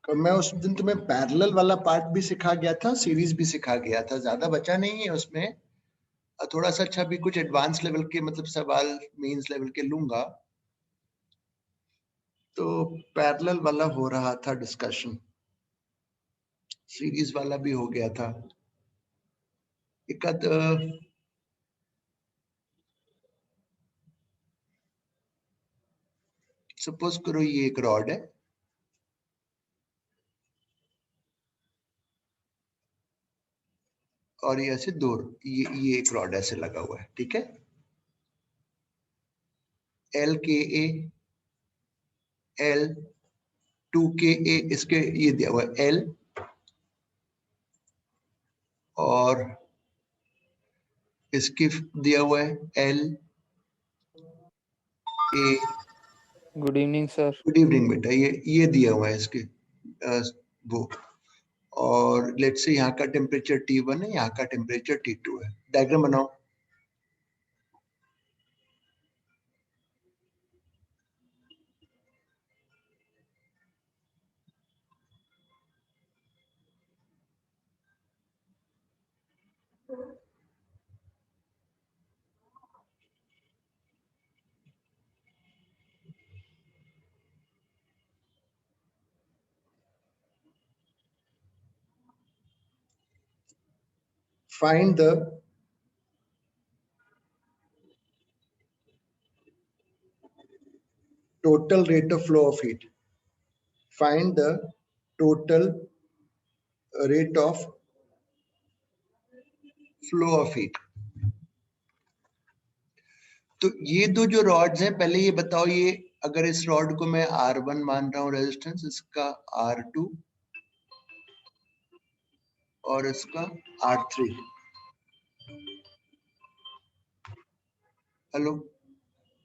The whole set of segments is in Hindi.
मैं उस दिन तुम्हें पैरेलल वाला पार्ट भी सिखा गया था, सीरीज भी सिखा गया था, ज्यादा बचा नहीं है उसमें। थोड़ा सा अच्छा भी कुछ एडवांस लेवल के मतलब सवाल मेंस लेवल के लूंगा। तो पैरेलल वाला हो रहा था डिस्कशन, सीरीज वाला भी हो गया था। एक सपोज करो ये एक रॉड है, और ये ऐसे दो, ये एक रॉड ऐसे लगा हुआ है, ठीक है। एल के ए, एल 2 के ए, इसके ये दिया हुआ है एल, और इसके दिया हुआ है L A. Good evening sir. Good evening बेटा। ये दिया हुआ है इसके वो, और लेट्स से यहाँ का टेम्परेचर T1 है, यहाँ का टेम्परेचर T2 है। डायग्राम बनाओ। Find the total rate of flow of heat. Find the total rate of flow of heat. तो ये दो जो रॉड्स हैं, पहले ये बताओ, ये अगर इस रॉड को मैं R1 मान रहा हूँ रेजिस्टेंस, इसका R2 और इसका R3। हेलो।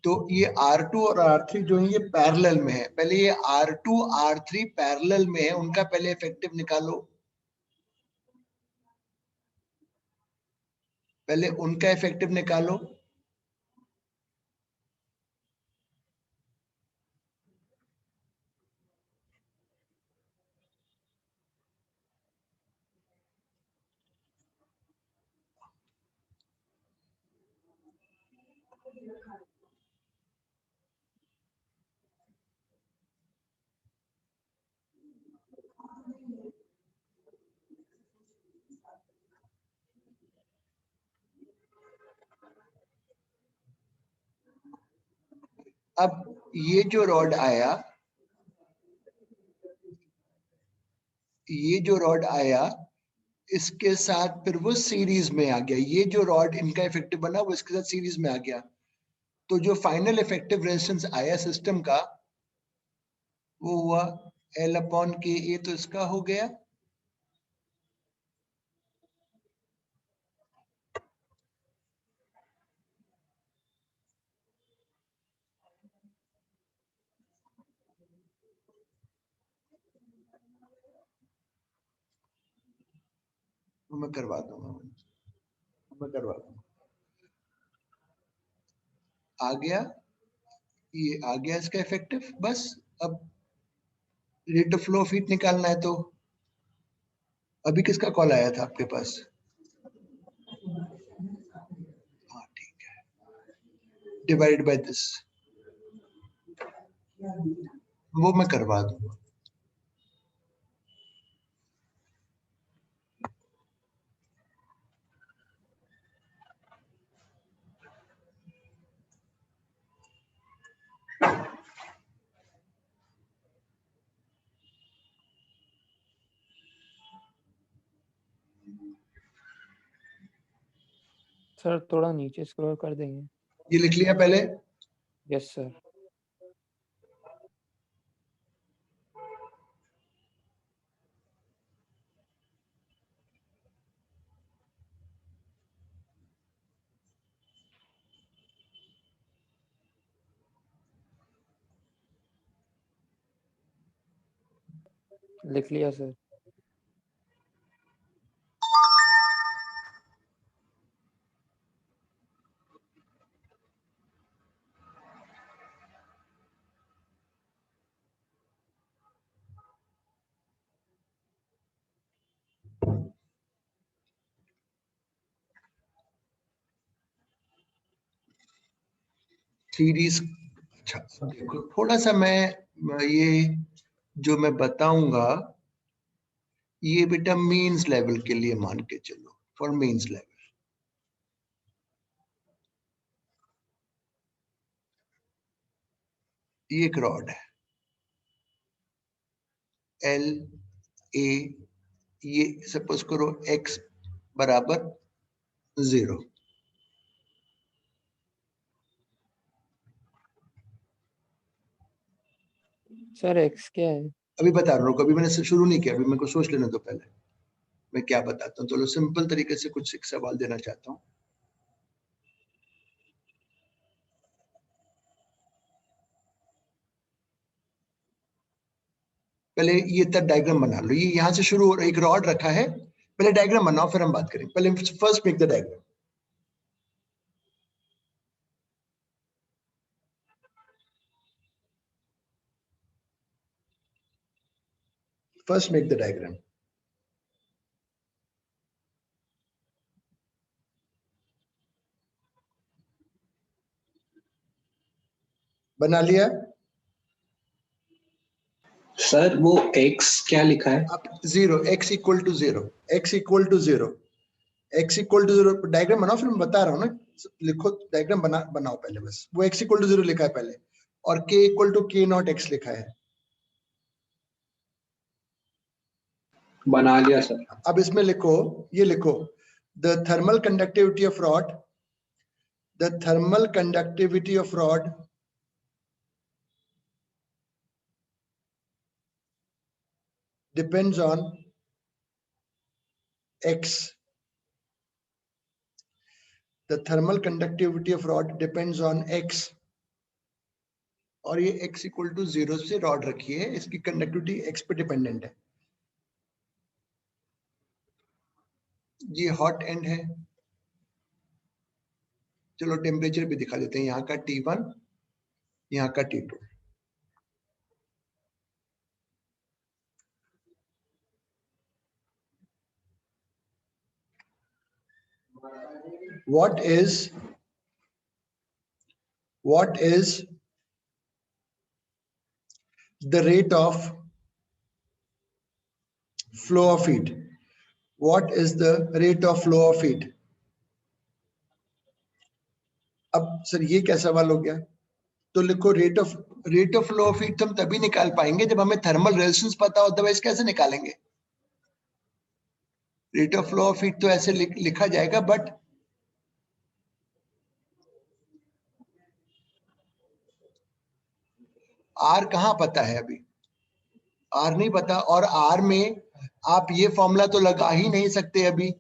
तो ये R2 और R3 जो है ये पैरेलल में है। पहले ये R2 R3 पैरेलल में है, उनका पहले इफेक्टिव निकालो। पहले उनका इफेक्टिव निकालो। अब ये जो रॉड आया, ये जो रॉड आया, इसके साथ फिर वो सीरीज में आ गया। ये जो रॉड इनका इफेक्टिव बना वो इसके साथ सीरीज में आ गया। तो जो फाइनल इफेक्टिव रेजिस्टेंस आया सिस्टम का, वो हुआ L/Ka। तो इसका हो गया, मैं करवा दूंगा, मैं करवा दूंगा। आ गया, ये आ गया इसका इफेक्टिव। बस अब rate of flow of heat निकालना है। तो अभी किसका कॉल आया था आपके पास? हाँ ठीक है, डिवाइड बाय दिस, वो मैं करवा दूंगा। सर थोड़ा नीचे स्क्रॉल कर देंगे। ये लिख लिया पहले? Yes sir. लिख लिया सर। सीरीज, अच्छा देखो थोड़ा सा मैं ये जो मैं बताऊंगा ये बेटा मीन्स लेवल के लिए मान के चलो, फॉर मीन्स लेवल। ये एक रॉड है एल ए, ये सपोज करो x बराबर 0। सर एक्स क्या है? अभी बता रहा हूँ, अभी मैंने शुरू नहीं किया, अभी मेरे को सोच लेने दो पहले मैं क्या बताता हूँ। चलो सिंपल तरीके से कुछ एक सवाल देना चाहता हूँ। पहले ये तक डायग्राम बना लो, ये यहाँ से शुरू हो रहा है, एक रॉड रखा है, पहले डायग्राम बनाओ फिर हम बात करेंगे। पहले first make the diagram. First make the diagram. बना लिया? सर वो x क्या लिखा है? अब 0, x equal to 0, x equal to 0, x equal to 0 diagram बनाओ, फिर मैं बता रहा हूँ ना, लिखो डायग्राम बनाओ पहले, बस वो x इक्वल टू 0 लिखा है पहले, और k equal to k not x लिखा है। बना लिया सर। अब इसमें लिखो, ये लिखो, the thermal conductivity of rod, the thermal conductivity of rod depends on x, the thermal conductivity of rod depends on x, और ये x इक्वल टू 0 से रॉड रखी है, इसकी कंडक्टिविटी x पे डिपेंडेंट है। ये हॉट एंड है, चलो टेम्परेचर भी दिखा देते हैं, यहाँ का T1, यहाँ का T2। what is the rate of flow of heat? What is the rate of flow of heat? अब सर ये क्या सवाल हो गया? तो लिखो rate of flow of heat हम तभी निकाल पाएंगे जब हमें थर्मल रेजिस्टेंस पता हो, अदरवाइज कैसे निकालेंगे? Rate of flow of heat तो ऐसे लिखा जाएगा, बट आर कहाँ पता है? अभी आर नहीं पता, और आर में आप ये फॉर्मूला तो लगा ही नहीं सकते अभी।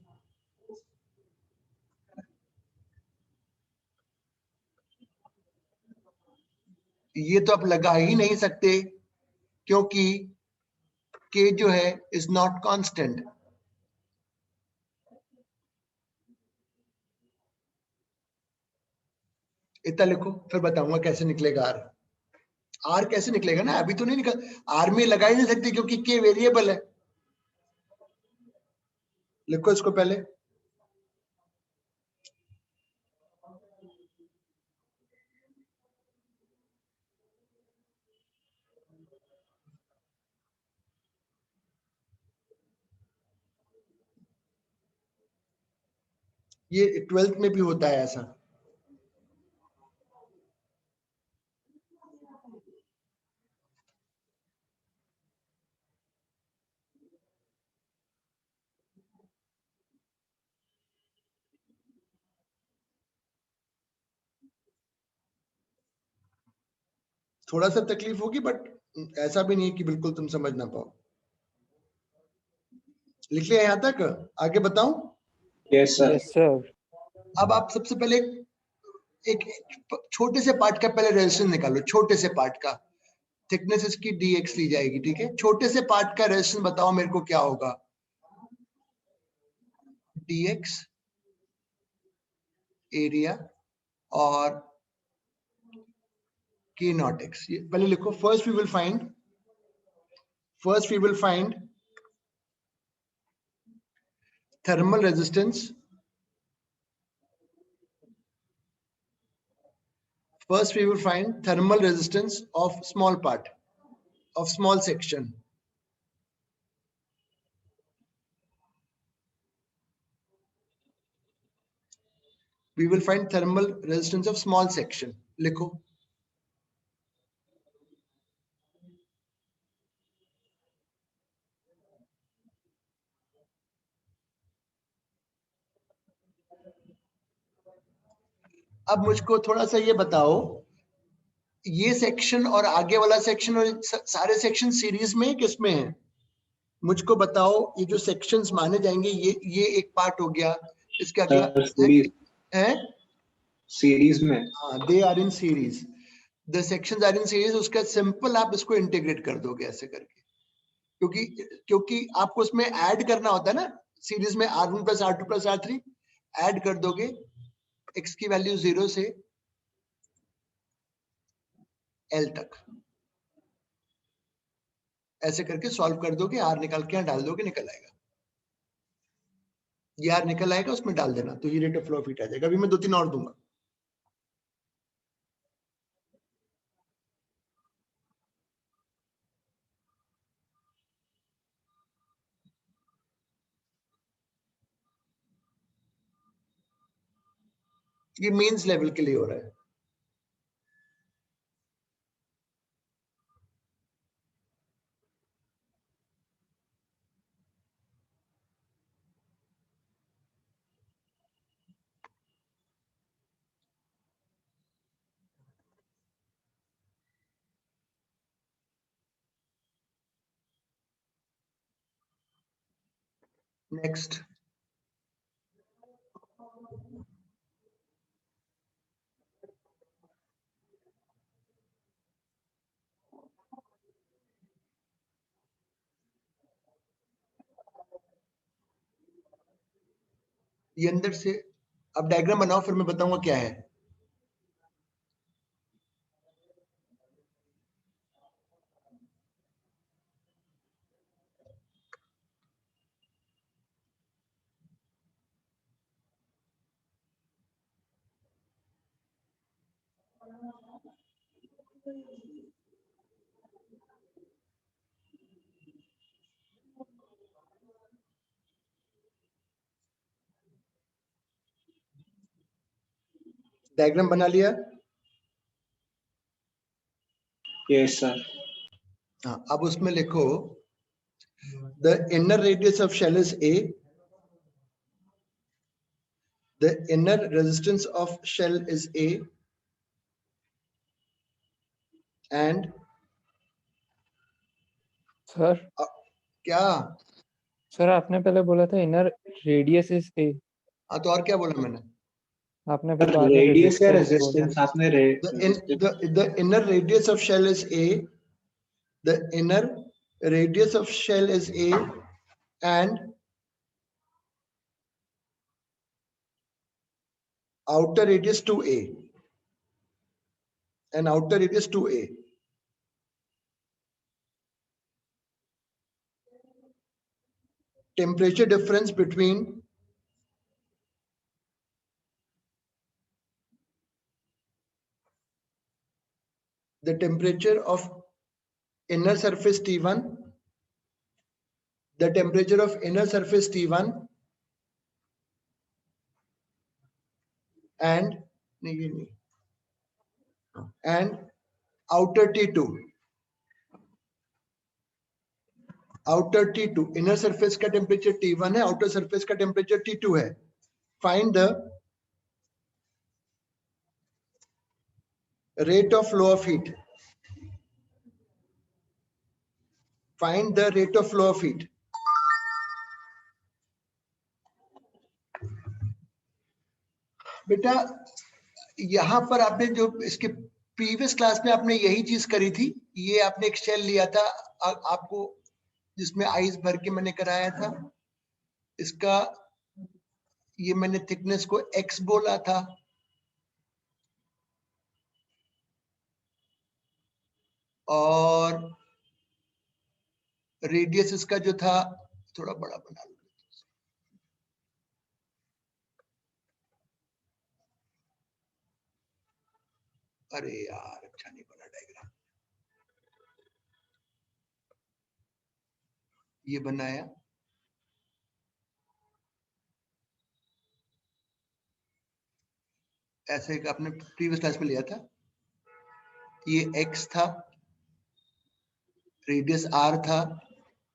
ये तो आप लगा ही नहीं सकते क्योंकि के जो है इज नॉट कांस्टेंट। इतना लिखो, फिर बताऊंगा कैसे निकलेगा आर। आर कैसे निकलेगा ना, अभी तो नहीं निकल, आर में लगा ही नहीं सकते क्योंकि के वेरिएबल है। लिखो इसको पहले, ये 12th में भी होता है ऐसा। थोड़ा सा तकलीफ होगी, बट ऐसा भी नहीं है कि बिल्कुल तुम समझ ना पाओ। लिख लिया यहां तक? आगे बताऊं? Yes sir. Yes sir. अब आप सबसे पहले एक छोटे से पार्ट का पहले रेजिस्टेंस निकालो, छोटे से पार्ट का थिकनेस इसकी dx ली जाएगी, ठीक है? छोटे से पार्ट का रेजिस्टेंस बताओ मेरे को क्या होगा? dx एरिया और k नॉट x। ये पहले लिखो, first we will find thermal resistance. First we will find thermal resistance of small part, of small section. We will find thermal resistance of small section. लिखो. अब मुझको थोड़ा सा ये बताओ, ये सेक्शन और आगे वाला सेक्शन और सारे सेक्शन सीरीज में किसमें है? मुझको बताओ, ये जो सेक्शंस माने जाएंगे, ये एक पार्ट हो गया, इसके अगला है सीरीज में. हाँ, they are in series, the sections are in series. उसका सिंपल आप इसको इंटीग्रेट कर दोगे ऐसे करके, क्योंकि आपको उसमें ऐड करना होता है ना, सीरीज में R1 plus R2 plus R3 add कर दोगे, x की वैल्यू 0 से L तक ऐसे करके सॉल्व कर दोगे. R निकाल के यहाँ डाल दोगे, निकल आएगा. ये R निकल आएगा, उसमें डाल देना, तो ये rate of flow of heat आ जाएगा. अभी मैं 2-3 और दूंगा. ये मेंस लेवल के लिए हो रहा है. नेक्स्ट, ये अंदर से अब डायग्राम बनाओ, फिर मैं बताऊंगा क्या है. डायग्राम बना लिया? Yes sir. हाँ, अब उसमें लिखो, the inner radius of shell is A, the inner resistance of shell is A, and sir क्या? सर आपने पहले बोला था इनर रेडियस इज ए. हाँ, तो और क्या बोला मैंने? आपने फिर बाद में रेडियस या resistance बोला. रेजिस्टेंस आपने The inner radius of shell is A, the inner radius of shell is A, and outer radius 2A, and outer radius 2A. Temperature difference between the temperature of inner surface T1, the temperature of inner surface T1 and outer T2. Outer T2, inner surface का टेम्परेचर T1 है, आउटर सरफेस का टेम्परेचर T2 है. Find the rate of flow of heat. Find the rate of flow of heat. बेटा यहां पर आपने जो इसके प्रीवियस क्लास में आपने यही चीज करी थी. ये आपने एक शेल लिया था आपको, जिसमें आइस भर के मैंने कराया था. इसका ये मैंने थिकनेस को x बोला था, और रेडियस इसका जो था, थोड़ा बड़ा बना लो, अरे यार अच्छा नहीं बना डायग्राम, ये बनाया, ऐसे एक आपने प्रीवियस क्लास में लिया था, ये x था, रेडियस r था,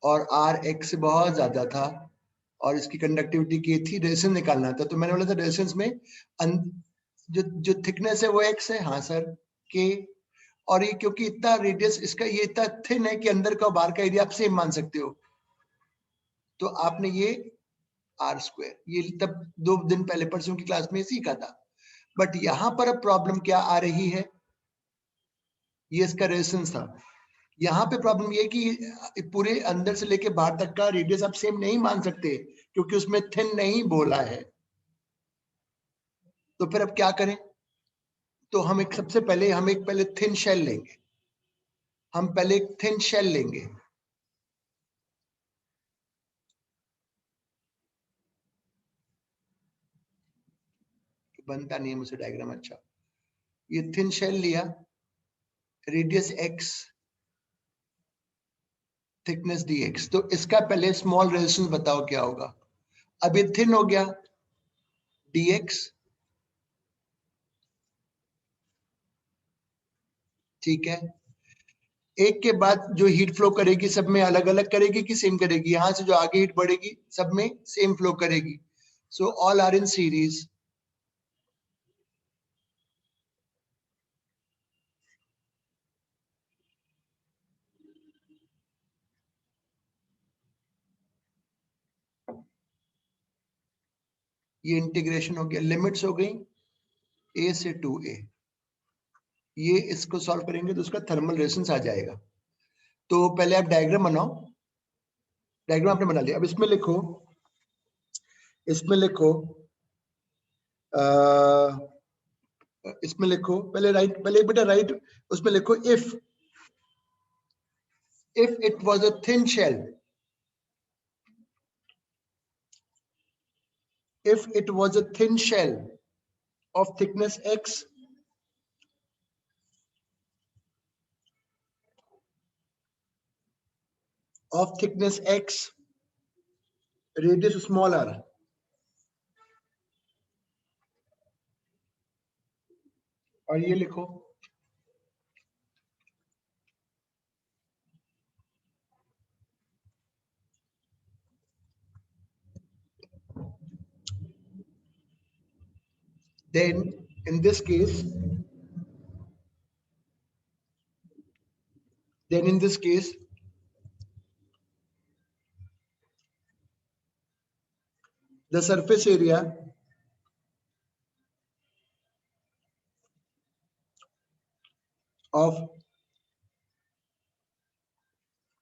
और r x से बहुत ज्यादा था, और इसकी कंडक्टिविटी की थी, रेजिस्टेंस निकालना था। तो मैंने बोला था रेजिस्टेंस में जो थिकनेस है वो x है, हाँ सर, k, और ये क्योंकि इतना रेडियस इसका ये इतना थिन है कि अंदर का और बाहर का एरिया आप सेम मान सकते हो, तो आपने ये आर स्क्वायर, ये तब 2 दिन पहले परसों की क्लास में सीखा था। बट यहां पर अब प्रॉब्लम क्या आ रही है, ये इसका रेजिस्टेंस था, यहाँ पे प्रॉब्लम ये कि पूरे अंदर से लेके बाहर तक का रेडियस आप सेम नहीं मान सकते, क्योंकि उसमें थिन नहीं बोला है। तो फिर अब क्या करें, तो हम एक सबसे पहले हम एक पहले थिन शेल लेंगे, हम पहले एक थिन शेल लेंगे, बनता नहीं है मुझसे डायग्राम अच्छा, ये थिन शेल लिया, रेडियस x, थिकनेस dx, तो इसका पहले स्मॉल रेजिस्टेंस बताओ क्या होगा। अब ये थिन हो गया, dx, ठीक है, एक के बाद जो हीट फ्लो करेगी सब में अलग अलग करेगी कि सेम करेगी, यहां से जो आगे हीट बढ़ेगी सब में सेम फ्लो करेगी, so all are in series. ये इंटीग्रेशन हो गया, लिमिट्स हो गई a से 2a, ये इसको सॉल्व करेंगे तो उसका थर्मल रेजिस्टेंस आ जाएगा। तो पहले आप डायग्राम बनाओ, डायग्राम आपने बना लिया, अब इसमें लिखो, इसमें लिखो इसमें लिखो पहले राइट, पहले बेटा राइट, उसमें लिखो if it was a thin shell, if it was a thin shell of thickness x, radius small r, और ये लिखो then in this case the surface area of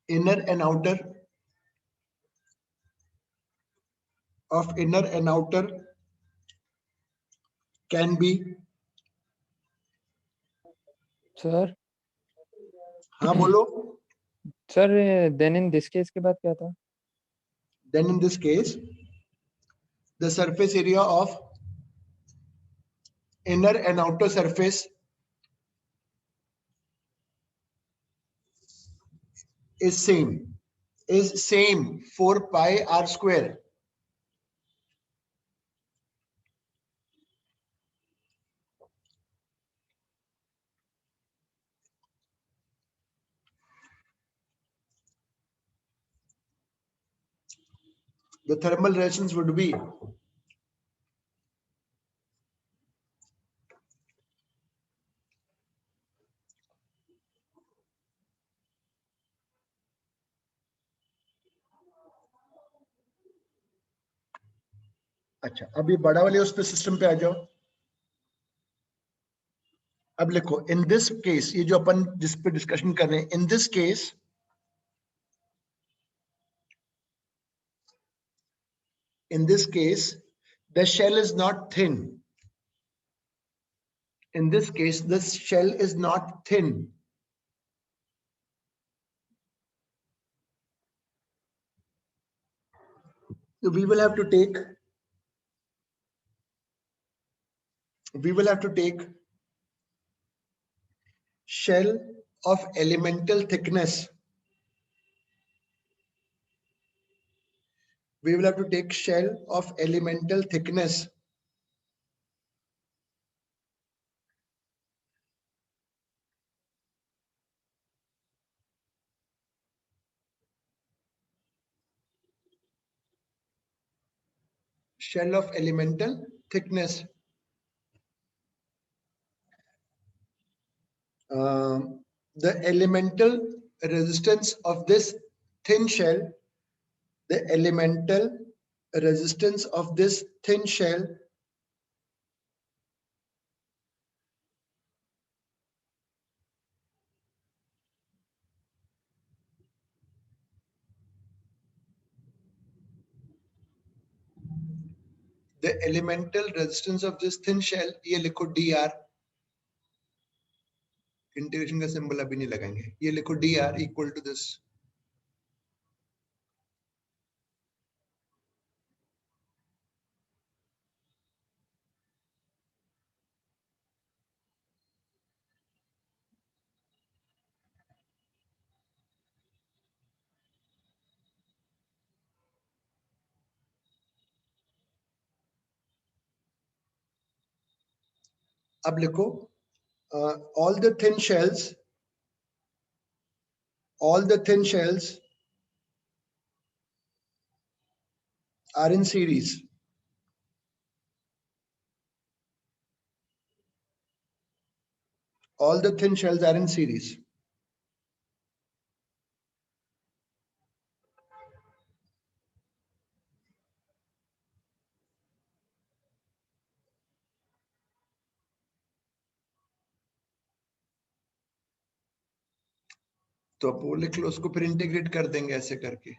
inner and outer can be, sir हाँ बोलो, sir then in this case के बाद क्या था? then in this case the surface area of inner and outer surface is same 4 pi r square, the thermal resistance would be अच्छा। अब ये बड़ा वाले उस पे सिस्टम पे आ जाओ, अब लिखो इन दिस केस, ये जो अपन जिस पे डिस्कशन कर रहे हैं, इन this case the shell is not thin, in this case the shell is not thin, so we will have to take shell of elemental thickness, we will have to take shell of elemental thickness shell of elemental thickness. The elemental resistance of this thin shell, the elemental resistance of this thin shell the elemental resistance of this thin shell, ये लिखो dr, इंटीग्रेशन का सिंबल अभी नहीं लगाएंगे, ये लिखो dr इक्वल टू दिस अब लिखो all the thin shells are in series. All the thin shells are in series. तो अब वो लिख लो, उसको फिर इंटीग्रेट कर देंगे ऐसे करके.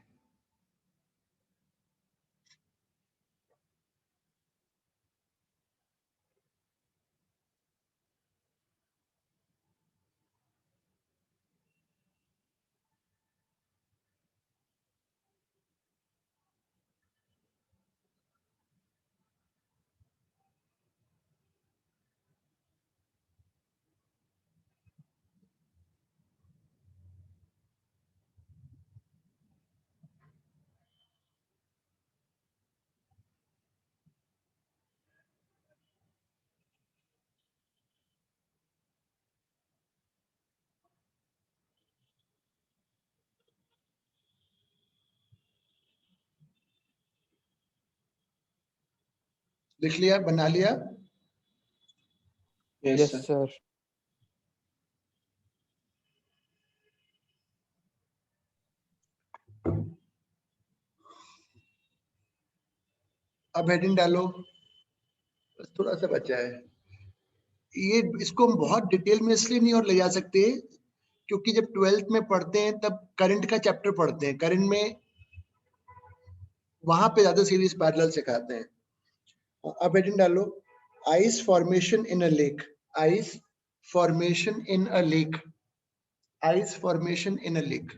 लिख लिया, बना लिया? Yes, Yes, sir. sir. अब हेडिंग डालो, बस थोड़ा सा बचा है. ये इसको हम बहुत डिटेल में इसलिए नहीं और ले जा सकते क्योंकि जब 12th में पढ़ते हैं तब करंट का चैप्टर पढ़ते हैं. करंट में वहां पे ज्यादा सीरीज पैरेलल सिखाते हैं. अब हेडिंग डालो, आइस फॉर्मेशन इन अ लेक. आइस फॉर्मेशन इन अ लेक. आइस फॉर्मेशन इन अ लेक.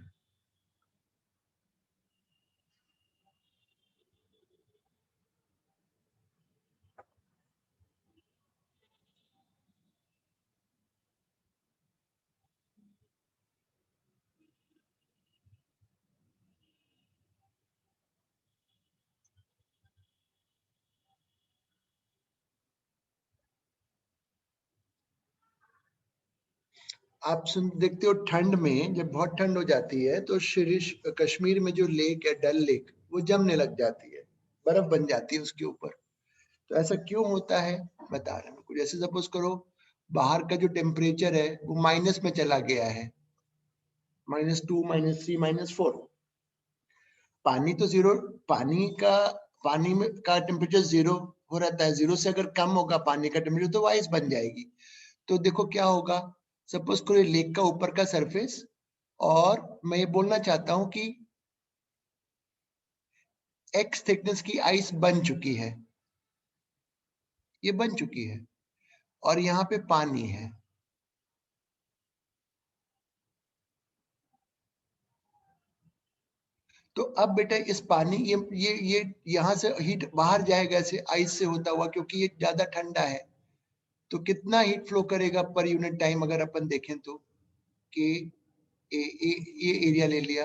आप सुन देखते हो ठंड में जब बहुत ठंड हो जाती है तो कश्मीर में जो लेक है, डल लेक, वो जमने लग जाती है, बर्फ बन जाती है उसके ऊपर. तो ऐसा क्यों होता है बता रहे हैं. जैसे सपोज करो बाहर का जो टेम्परेचर है वो माइनस में चला गया है, -2, -3, -4. पानी तो जीरो, पानी में का टेम्परेचर जीरो हो रहता है. जीरो से अगर कम होगा पानी का टेम्परेचर तो आइस बन जाएगी. तो देखो क्या होगा, सपोज करो लेक का ऊपर का सरफेस, और मैं ये बोलना चाहता हूं कि x थिकनेस की आइस बन चुकी है, ये बन चुकी है, और यहाँ पे पानी है. तो अब बेटा इस पानी ये यहाँ से हीट बाहर जाएगा ऐसे आइस से होता हुआ, क्योंकि ये ज्यादा ठंडा है. तो कितना हीट फ्लो करेगा पर यूनिट टाइम अगर अपन देखें तो कि ये एरिया ले लिया,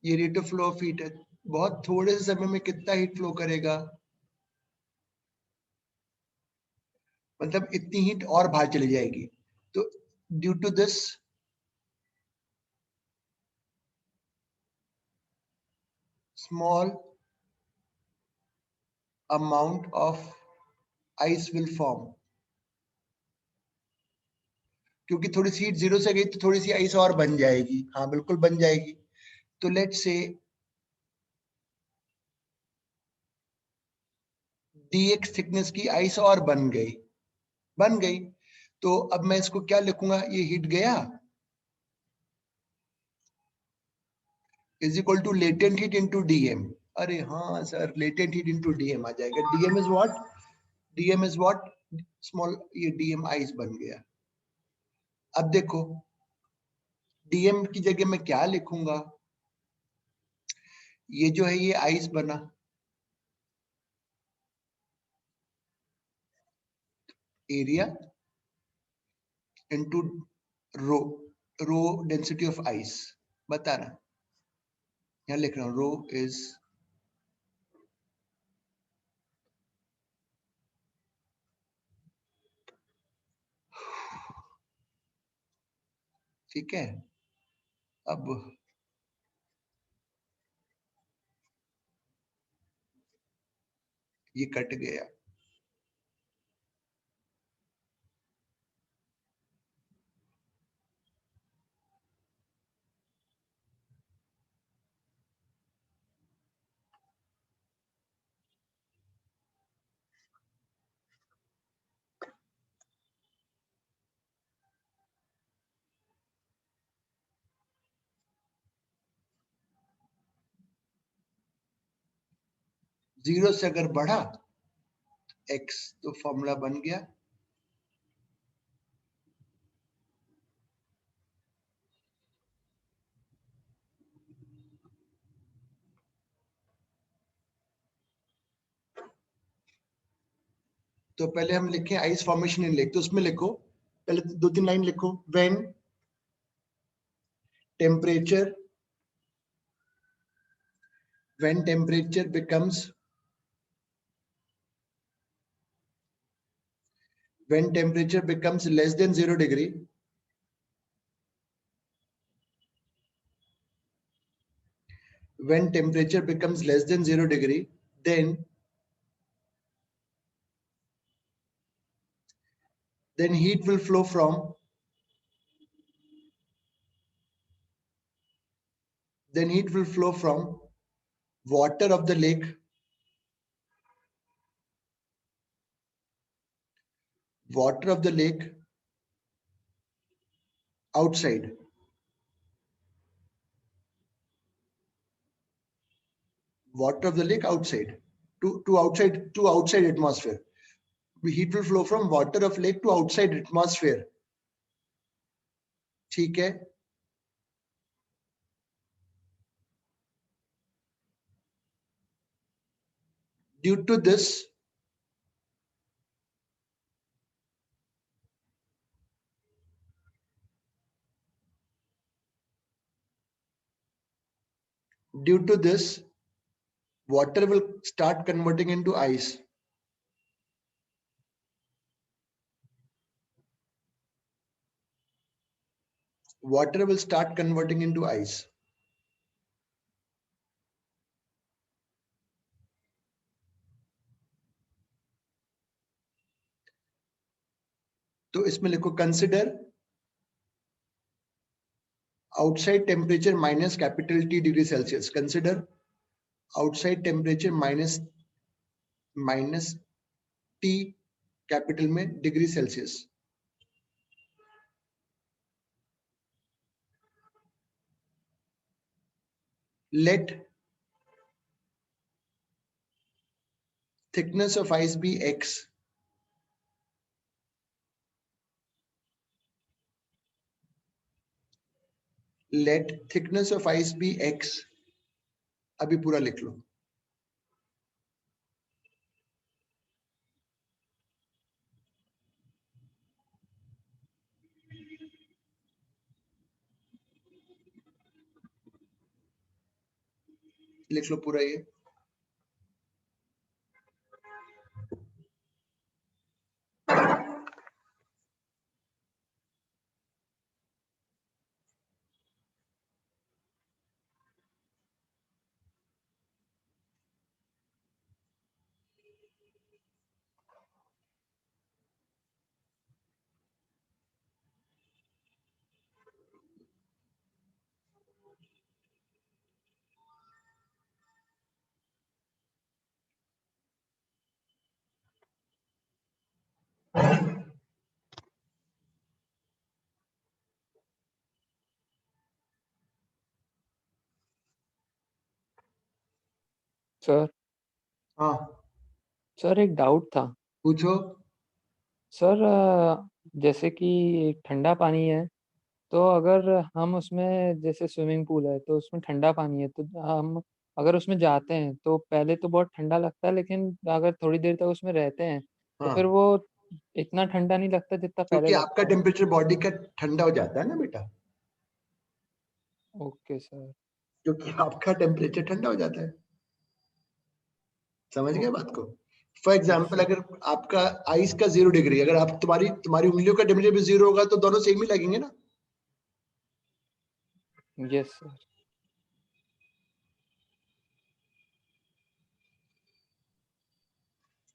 ये rate of flow of heat है, बहुत थोड़े से समय में कितना हीट फ्लो करेगा, मतलब इतनी हीट और बाहर चली जाएगी। तो due to this small amount of ice will form, क्योंकि थोड़ी सी हीट जीरो से गई तो थोड़ी सी आइस और बन जाएगी, हाँ बिल्कुल बन जाएगी। तो लेट्स से dx थिकनेस की आइस और बन गई। तो अब मैं इसको क्या लिखूंगा, ये हीट गया is equal to latent heat into DM. अरे हाँ sir, latent heat into DM आ जाएगा। DM is what, DM is what, small, ये डीएम आइस बन गया। अब देखो डीएम की जगह मैं क्या लिखूंगा, ये जो है ये आइस बना, area into rho, rho density of ice बता रहा, यहाँ लिख रहा हूँ रो इज ठीक है। अब ये कट गया, जीरो से अगर बढ़ा x तो फॉर्मूला बन गया, तो पहले हम लिखें आइस फॉर्मेशन इन लेक, तो उसमें लिखो पहले दो तीन लाइन लिखो, when temperature when temperature becomes less than 0 degree, when temperature becomes less than 0 degree, then heat will flow from water of the lake outside, to outside atmosphere. Heat will flow from water of lake to outside atmosphere. ठीक है, due to this water will start converting into ice. Water will start converting into ice. तो इसमें लिखो consider outside temperature minus capital T degree Celsius. Consider outside temperature minus T capital में degree Celsius. Let thickness of ice be x. Let thickness of ice be x, अभी पूरा लिख लो। लिख लो पूरा ये। सर हाँ सर एक डाउट था। पूछो। सर जैसे कि ठंडा पानी है, तो अगर हम उसमें, जैसे स्विमिंग पूल है तो उसमें ठंडा पानी है, तो हम अगर उसमें जाते हैं तो पहले तो बहुत ठंडा लगता है, लेकिन अगर थोड़ी देर तक उसमें रहते हैं तो फिर हाँ, वो इतना ठंडा नहीं लगता जितना पहले क्योंकि आपका लगता है। टेम्परेचर बॉडी का ठंडा हो जाता है ना बेटा, ओके सर। क्योंकि आपका टेम्परेचर ठंडा हो जाता है। समझ गए बात ओके। को? For yes example, sir. अगर आपका आइस का 0 डिग्री, अगर आप तुम्हारी तुम्हारी उंगलियों का टेम्परेचर भी 0 होगा तो दोनों सेम ही लगेंगे ना। Yes sir.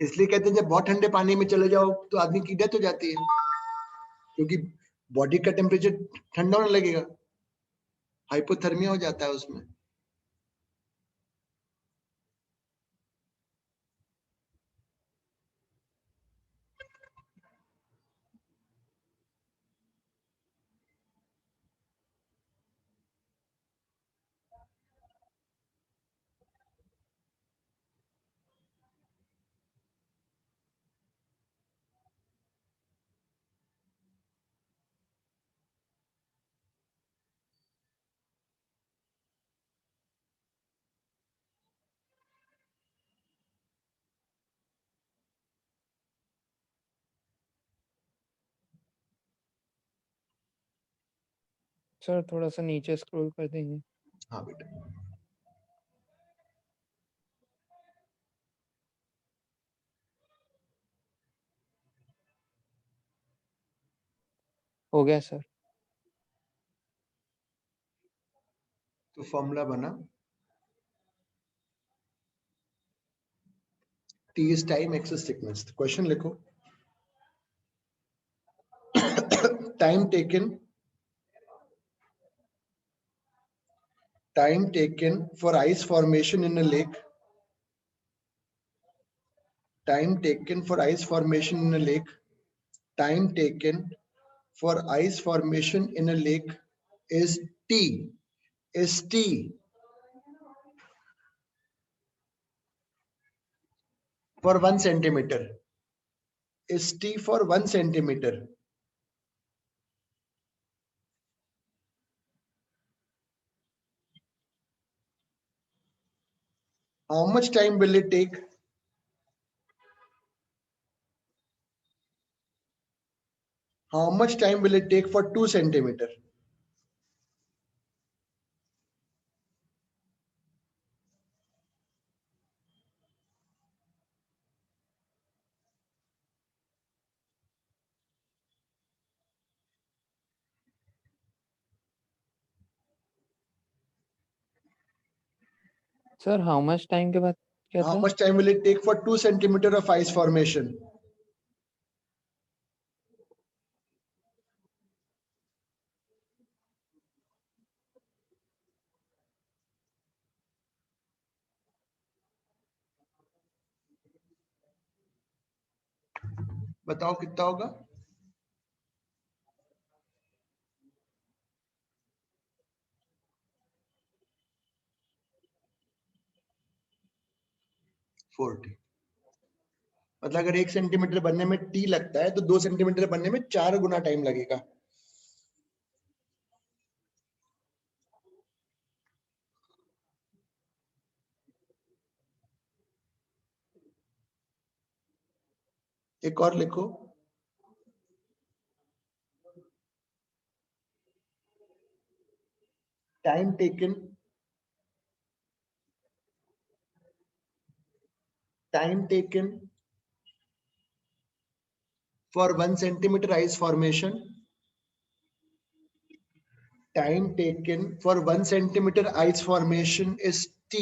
इसलिए कहते हैं जब बहुत ठंडे पानी में चले जाओ तो आदमी की डेथ हो जाती है, क्योंकि बॉडी का टेम्परेचर ठंडा होने लगेगा, हाइपोथर्मिया हो जाता है उसमें। सर थोड़ा सा नीचे स्क्रॉल कर देंगे। हाँ बेटा। हो गया सर। तो फॉर्मूला बना, T is time, X is thickness। Question लिखो। time taken for ice formation in a lake, time taken for ice formation in a lake, time taken for ice formation in a lake is T, is T for 1 centimeter, is T for 1 centimeter. How much time will it take? How much time will it take for 2 centimeter? Sir how much time के बाद क्या How था? much time will it take for 2 centimeter of ice formation? बताओ कितना होगा? फोर्टी। मतलब अगर 1 सेंटीमीटर बनने में टी लगता है तो 2 सेंटीमीटर बनने में 4 गुना टाइम लगेगा। एक और लिखो, time taken for 1 centimeter ice formation. Time taken for 1 centimeter ice formation is T.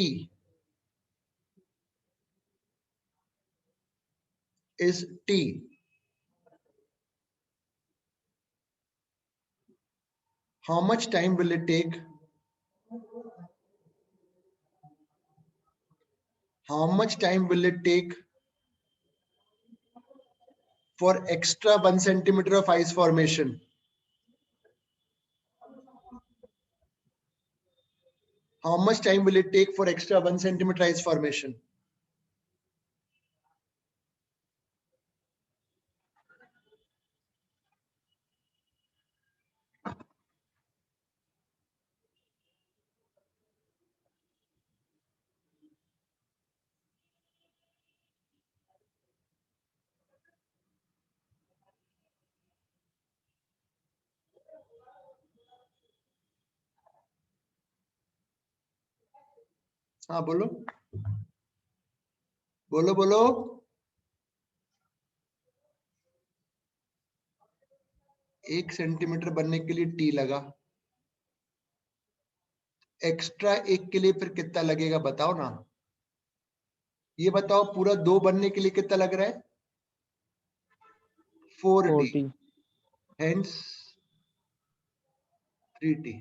How much time will it take? How much time will it take for extra 1 centimeter of ice formation? How much time will it take for extra 1 centimeter ice formation? हाँ बोलो बोलो बोलो। 1 सेंटीमीटर बनने के लिए टी लगा, एक्स्ट्रा 1 के लिए फिर कितना लगेगा बताओ ना, ये बताओ। पूरा 2 बनने के लिए कितना लग रहा है? 4t, 40। hence 3t.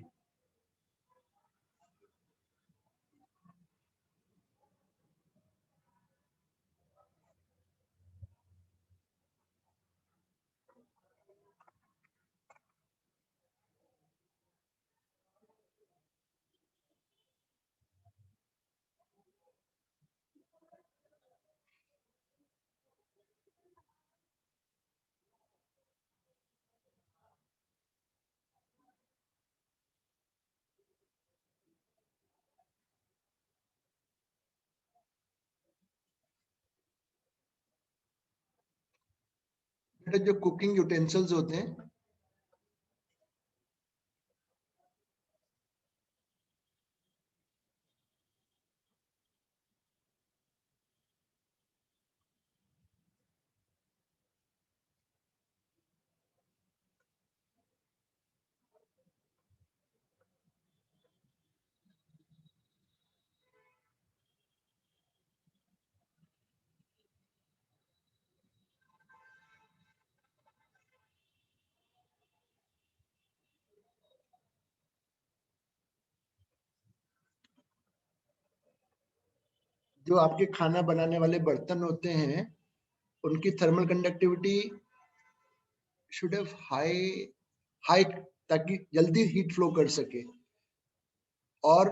जो कुकिंग यूटेंसिल्स होते हैं, जो आपके खाना बनाने वाले बर्तन होते हैं, उनकी thermal conductivity should have high, ताकि जल्दी हीट फ्लो कर सके, और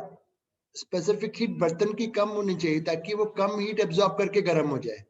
स्पेसिफिक हीट बर्तन की कम होनी चाहिए ताकि वो कम हीट एब्जॉर्ब करके गर्म हो जाए।